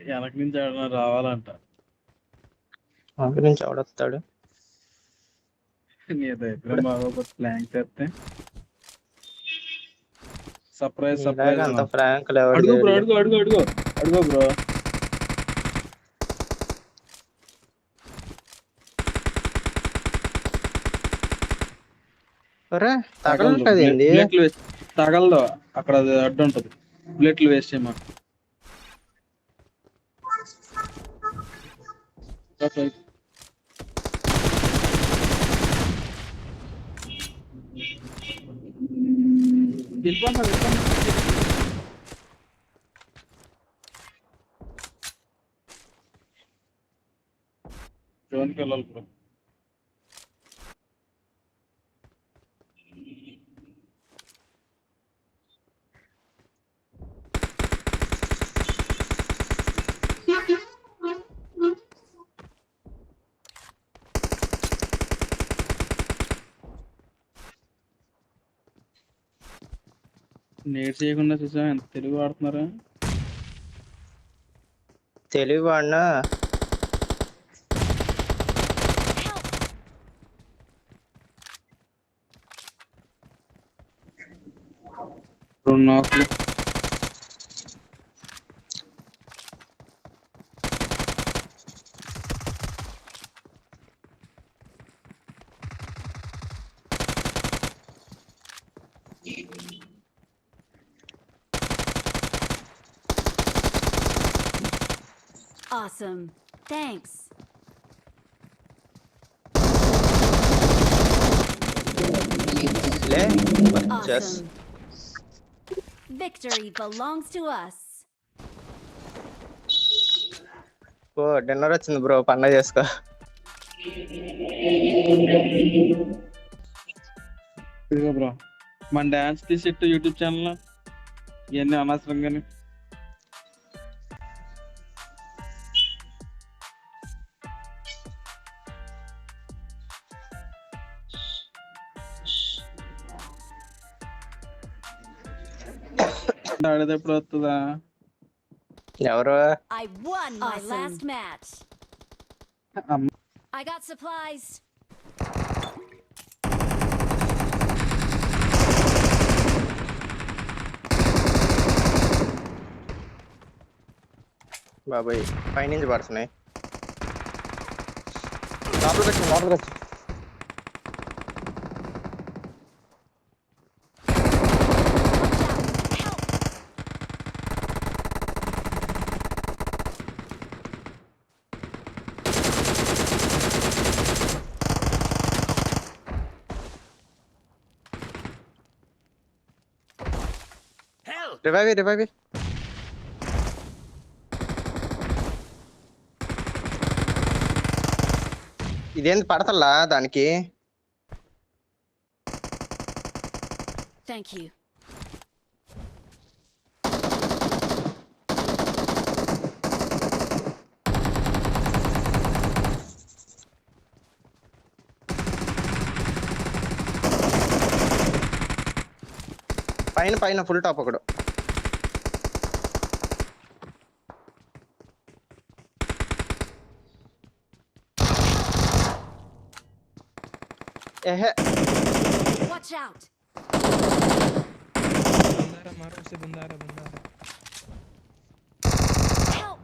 వెనక నుంచి ఎవడన్నా రావాలంట. అందు నుంచి ఎవడొస్తాడు నీ దగ్గర బాగా ప్లాన్ చేస్తే సర్ప్రైజ్ నీలాగా అంత సర్ప్రైజ్ ఫ్రాంక్లు ఎవడు అడుగు బ్రో, చేయడు. అడుగు బ్రో. అరే తగలటది ఏంది? బుల్లెట్లు వేస్ట్ తగలదు, అక్కడ అది అడ్డు ఉంటది. బుల్లెట్లు వేస్ట్ చేయమా. జోన్కి వెళ్ళాలి బ్రో. నేట్ చేయకుండా చూసా ఎంత తెలుగు వాడుతున్నారా. తెలివి వాడినా రెండు నాకులు. Awesome. Thanks. లే just Awesome. Victory belongs to us. ఓ డిన్నర్ వచ్చింది బ్రో, పండగ చేసుకో. ఇదిగో బ్రో మన డాన్స్ తీసిట్టు యూట్యూబ్ ఛానల్ ఇవన్నీ అనవసరంగానే. ఆడేటప్పుడు వస్తుందా? ఎవరు I won my last match. అమ్మ I got supplies. బాబాయ్ పైనుంచి పడుతున్నాయి. లోపలికి వచ్చి లోపలికి వచ్చి రివైవ్. ఇదేంది పడతల్లా దానికి? Thank you. పైన ఫుల్ టాప్ ఒకడు. ఏహే Watch out. Help.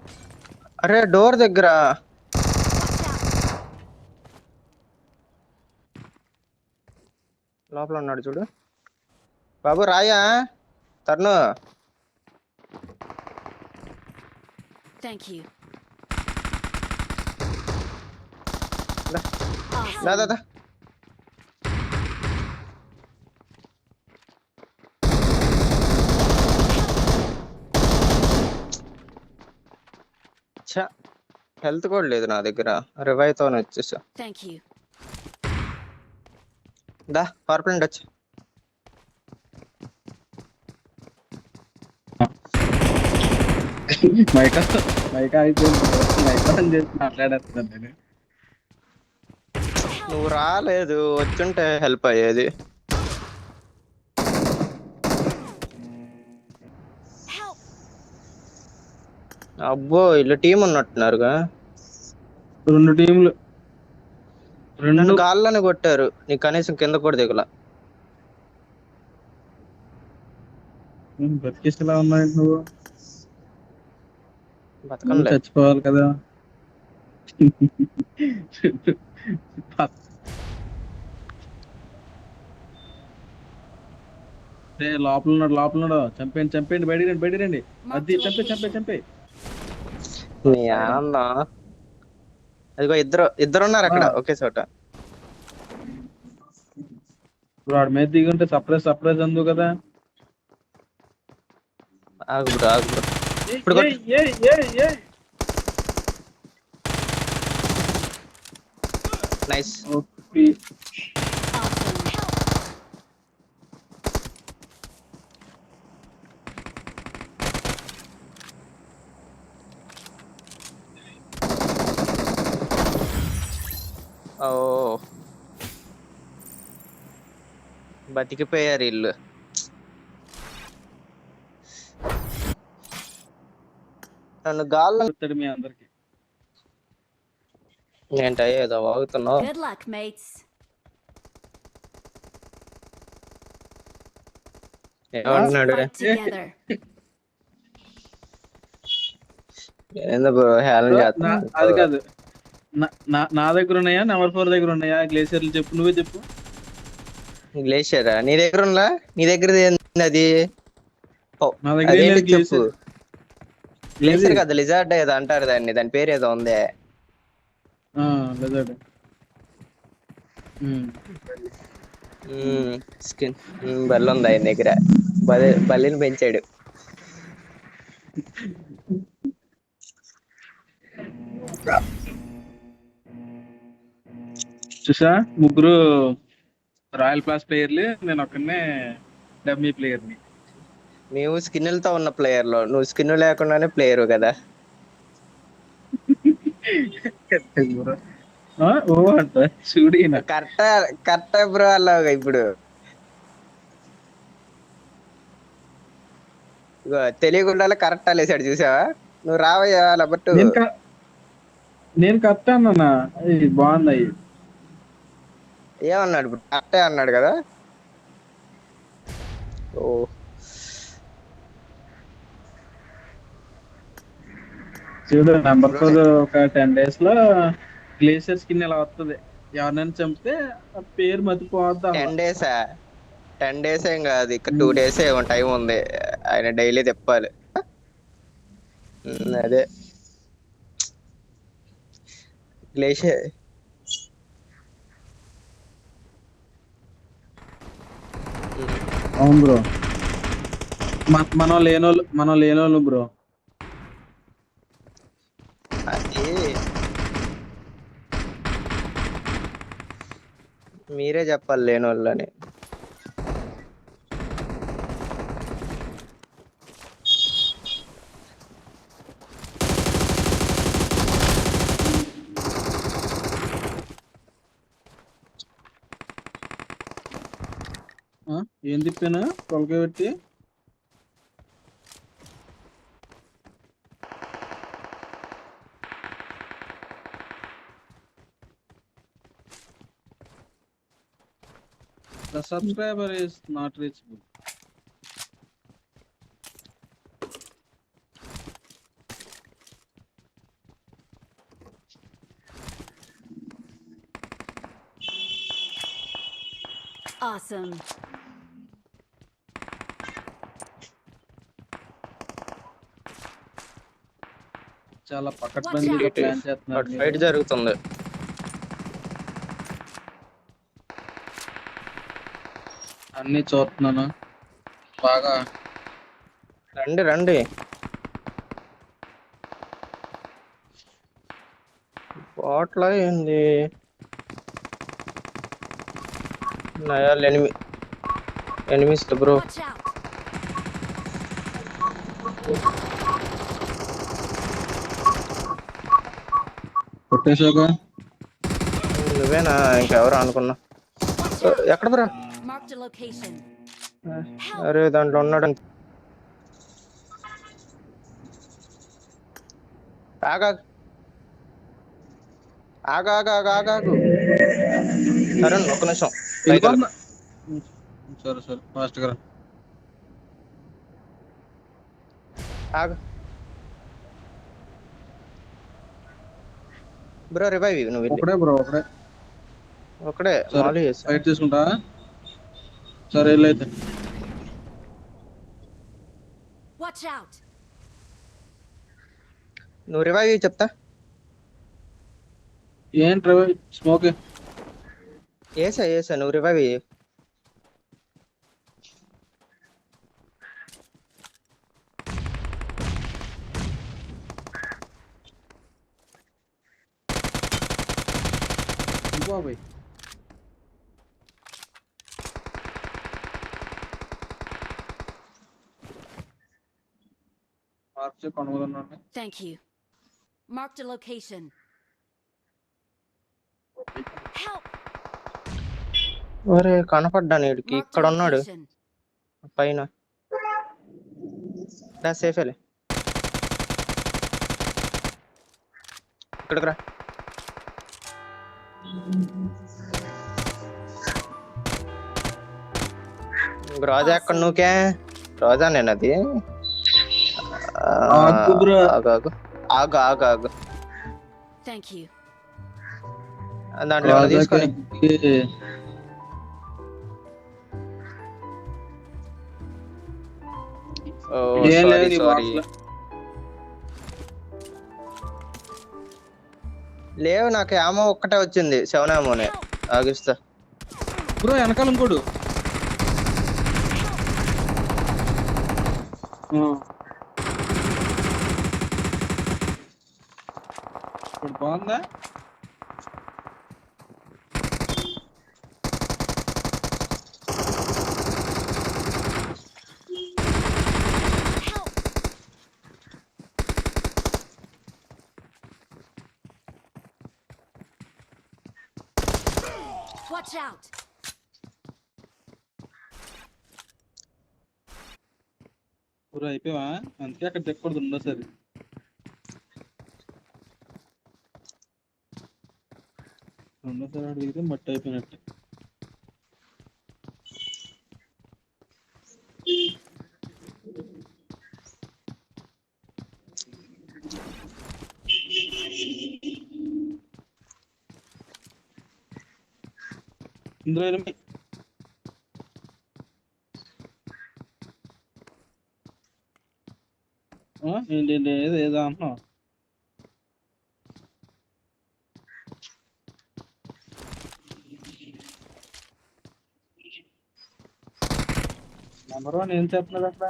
అరే డోర్ దగ్గర Watch out. లోపల ఉన్నాడు చూడు. బాబు రాయా తరుణు. Thank you. దా Awesome. హెల్త్ కూడా లేదు నా దగ్గర. రివైవ్ తో వచ్చేసా. Thank you. దా పవర్ ప్లాంట్ వచ్చి మైకా అయిపోయింది. మైకా అని చెప్పి మాట్లాడేస్తున్నాను నేను. నువ్వు రాలేదు, వచ్చుంటే హెల్ప్ అయ్యేది. Help. అబ్బో ఇల్లు టీం ఉన్నట్టున్నారుగా. 2 టీంలు. నన్ను 2 గాల్లోనే కొట్టారు, నీ కనీసం కింద కూడా దిగల. బతికిస్తలా ఉన్నాయి నువ్వు. నువ్వు బతకంలే. చచ్చిపోవాలి కదా. లోపల ఉన్నాడు. చంపేయండి బయటికి రండి. Marked అది a location. చంపే. నీ ఆనందం. అదిగో ఇద్దరు ఉన్నారు అక్కడ ఒకే చోట. ఇప్పుడు వాడి మీద దిగుంటే సర్ప్రైజ్ అందు కదా. ఆగు బ్రో. ఇప్పుడు కొట్టు. ఏయ్. నైస్. ఓపి. Awesome. ఓ బతికిపోయారు ఇల్లు. నన్ను గాల్లో చెప్తాడు మీ అందరికి. ఏంటయ్యా ఏదో వాగుతున్నావు. Good luck, mates. ఏమంటున్నాడు? Fight together. ఏందో బ్రో హేళన చేస్తున్నా. అది కాదు. నా దగ్గర ఉన్నాయా, నెంబర్ 4 దగ్గర ఉన్నాయా గ్లేసియర్లు? చెప్పు, నువ్వే చెప్పు. గ్లేషియరా నీ దగ్గర ఉందా? నీ దగ్గర ఏంది అది? నా దగ్గర ఏం అదేంటి లేదు చెప్పు. గ్లేసియర్. గ్లేషియర్ కదా, లిజార్డ్ ఏదో అంటారు దాని పేరు ఏదో ఉంది. లెజర్డ్. స్కిన్ బల్ల ఉంది ఆయన దగ్గర. బల్లిని పెంచాడు. చూసా, ముగ్గురు రాయల్ క్లాస్ ప్లేయర్లు, నేను ఒక్కనే డమ్మీ ప్లేయర్ని. మేము స్కిన్లతో ఉన్న ప్లేయర్లు, నువ్వు స్కిన్ లేకుండానే ప్లేయరు కదా. ఓ అంట చూడిన. కరెక్ట్ బ్రో అలాగా. ఇప్పుడు తెలియకుండా కరెక్ట్ లేసాడు చూసావా. నువ్వు రావయ్యా లబట్టు. నేను కరెక్ట్ అన్నా. అది బాగుంది. ఏమన్నాడు ఇప్పుడు? కరెక్టే అన్నాడు కదా. ఓ చూడు, నెంబర్ 4 ఒక 10 days లో గ్లేసియర్ స్కిన్ ఇలా వస్తుంది. ఎవరినైనా చంపితే ఆ పేరు మర్చిపోవద్దా. 10 days ఏం కాదు, ఇక్కడ 2 days ఏమో టైం ఉంది. ఆయన డైలీ తిప్పాలి. అదే గ్లేషియర్. అవును బ్రో. మనం లేనోళ్ళు బ్రో. అది మీరే చెప్పాలి లేని వాళ్ళని. ఏం తిప్పాను తొలకే పెట్టి? The subscriber is not reachable. Awesome. చాలా పకడ్బందీగా ప్లాన్ చేస్తున్నారు. ఫైట్ జరుగుతుంది. అన్ని చూస్తున్నాను బాగా. రండి బాట్లా ఏంది నయాలు ఎనిమిస్ బ్రో. Watch out. కొట్టేశాక నువ్వేనా ఇంకెవరు అనుకున్నా. Watch out. ఎక్కడ బ్రో? Marked a location. అరే దాంట్లో ఉన్నాడు. ఆగా ఆగా ఆగా ఆగా ఆగా ఆగు. సరే ఒక్క నిమిషం పైకి వెళ్ళు. వెళ్ళిపోతున్నా. సరే సరే ఫాస్ట్ గా రా. ఆగు బ్రో రివైవ్ నువ్వు వెళ్ళి ఒకడే బ్రో ఒకడే. ఒకడే సరే మాలు చేసా. ఫైట్ చేసుకుంటా. సరే వెళ్ళైతే. Watch out! నువ్వు రివైవ్ చెప్తా. ఏంటి స్మోక్? ఏసా నువ్వు రివైవ్ బాబాయ్ మార్చి కొనుగోలున్నాను. Thank you. Marked a location. Help! ఒరే కనపడ్డా నీడికి Marked ఇక్కడ a ఉన్నాడు location. పైన. సేఫేలే ఇక్కడికి రా. రోజా ఎక్కడ నువ్వుకే? రోజా నేను అది. ఆగు బ్రో. ఆగు ఆగు ఆగు ఆగు ఆగు. Thank you. దాంట్లో ఏమైనా తీసుకొని. ఓ ఏం లేదు సారీ నీ సారీ. బాక్స్ లో. లేవు నాకు ఏమో ఒక్కటే వచ్చింది 7 ఏమోనే. ఆగిస్తా. బ్రో వెనకాల ఇంకోడు. ఇప్పుడు బాగుందా? Help! Watch out! బ్రో అయిపోయావా? అందుకే అక్కడ చెక్కకూడదు ఉండోసారి. రెండోసారి అడిగితే మట్టి అయిపోయినట్టు. ఇందులో ఎనిమిది. ఏంటి ఏదో అంటున్నావు? నెంబర్ 1 ఏం చెప్తున్నాడు అక్కడ?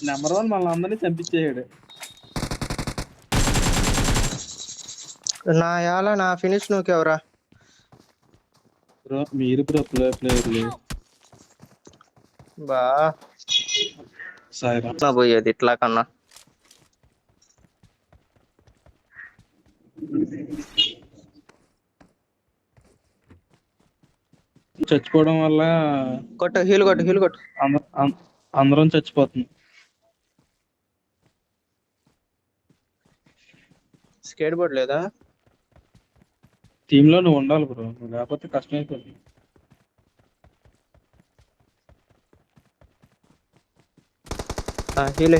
నెంబర్ 1 మళ్ళీ అందరినీ చంపించేసాడు. నా ఫినిష్ నువ్వుకెవరా? బ్రో మీరు బ్రో ప్లేయర్లు. బా సాయిరా పోయేది ఇట్లా కన్నా. చచ్చిపోవడం వల్ల కొట్టు హీల్ కొట్టు. అందరం చచ్చిపోతుంది. స్కేట్ బోర్డ్ లేదా? టీమ్ లో నువ్వు ఉండాలి బ్రో, నువ్వు లేకపోతే కష్టమైపోతుంది. హీలే